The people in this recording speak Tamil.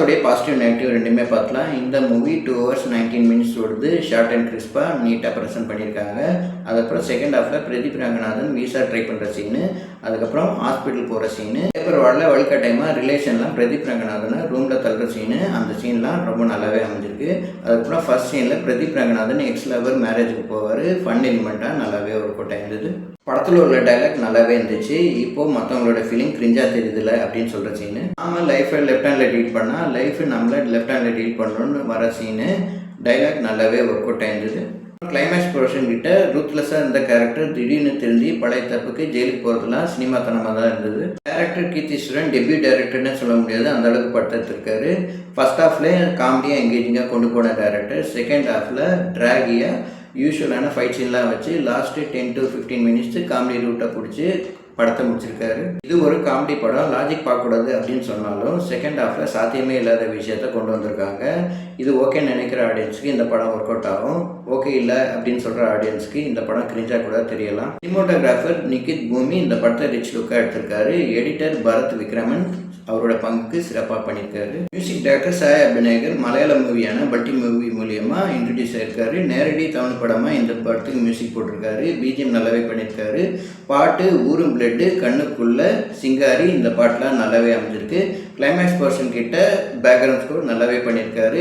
படத்துடைய பாசிட்டிவ் நெகட்டிவ் ரெண்டுமே பார்க்கலாம். இந்த மூவி 2 hours 19 minutes ஓடுது. ஷார்ட் அண்ட் கிறிஸ்பாக நீட்டாக ப்ரெசென்ட் பண்ணியிருக்காங்க. அதுக்கப்புறம் செகண்ட் ஹாஃபில் பிரதீப் ரங்கநாதன் வீசா ட்ரை பண்ணுற சீனு, அதுக்கப்புறம் ஹாஸ்பிட்டல் போகிற சீனு, பேப்பர் வார்டில் வலுக்கட்டாயமாக ரிலேஷன்லாம் பிரதீப் ரங்கநாதனை ரூமில் தள்ளுற சீனு, அந்த சீன்லாம் ரொம்ப நல்லாவே அமைஞ்சிருக்கு. அதுக்கப்புறம் ஃபர்ஸ்ட் சீனில் பிரதீப் ரங்கநாதன் எக்ஸ் லவர் மேரேஜுக்கு போவார். ஃபன் எலிமெண்ட்டாக நல்லாவே ஒரு கோட்டை இருந்தது. படத்தில் உள்ள டைலாக் நல்லாவே இருந்துச்சு. இப்போது மற்றவங்களோட ஃபீலிங் கிரிஞ்சாக தெரியுதுல அப்படின்னு சொல்கிற சீனு, நாம லைஃப்பை லெஃப்ட் ஹேண்டில் டீல் பண்ணால் லைஃபு நம்மளை லெஃப்ட் ஹேண்டில் டீல் பண்ணணும்னு வர சீனு, டைலாக் நல்லாவே ஒர்க் அவுட் ஆயிருந்தது. கிளைமேக்ஸ் போர்ஷன் கிட்ட ரூத்லெஸ்ஸாக இருந்த கேரக்டர் திடீர்னு திருந்தி பழைய தப்புக்கு ஜெயிலுக்கு போகிறதுலாம் சினிமாத்தனமாக தான் இருந்தது. டேரக்டர் கீர்த்திஸ்வரன் டெபியூ டேரக்டர்னு சொல்ல முடியாது, அந்த அளவுக்கு படத்தை எடுத்திருக்காரு. ஃபர்ஸ்ட் ஹாஃப்லேயே காமெடியாக எங்கேஜிங்காக கொண்டு போன டேரக்டர், செகண்ட் ஹாஃபில் ட்ராகியாக யூஸ்வலான ஃபைட் சீன்லாம் வச்சு லாஸ்ட்டு 10 to 15 minutes காமெடி ரூட்டை பிடிச்சி படத்தை முடிச்சிருக்காரு. இது ஒரு காமெடி படம், லாஜிக் பார்க்கக்கூடாது அப்படின்னு சொன்னாலும் செகண்ட் ஹாஃபில் சாத்தியமே இல்லாத விஷயத்த கொண்டு வந்திருக்காங்க. இது ஓகேன்னு நினைக்கிற ஆடியன்ஸுக்கு இந்த படம் ஒர்க் அவுட் ஆகும். ஓகே இல்லை அப்படின்னு சொல்கிற ஆடியன்ஸுக்கு இந்த படம் கிரிஞ்சாக கூட தெரியலாம். சினிமோட்டோகிராஃபர் நிகித் பூமி இந்த படத்தை ரிச் லுக்காக எடுத்திருக்காரு. எடிட்டர் பரத் விக்ரமன் அவரோட பங்குக்கு சிறப்பாக பண்ணியிருக்காரு. மியூசிக் டைரக்டர் சாய் அபிநயகர் மலையாள மூவியான பல்டி மூவி மூலியமாக இன்ட்ரடியூஸ் ஆயிருக்காரு. நேரடி தமிழ் படமாக இந்த படத்துக்கு மியூசிக் போட்டிருக்காரு. பிஜிஎம் நல்லாவே பண்ணியிருக்காரு. பாட்டு ஊரும் பிளட்டு கண்ணுக்குள்ள சிங்காரி, இந்த பாட்டெலாம் நல்லாவே அமைஞ்சிருக்கு. கிளைமேக்ஸ் போர்ஷன் கிட்ட பேக்ரவுண்ட் ஸ்கோர் நல்லாவே பண்ணியிருக்காரு.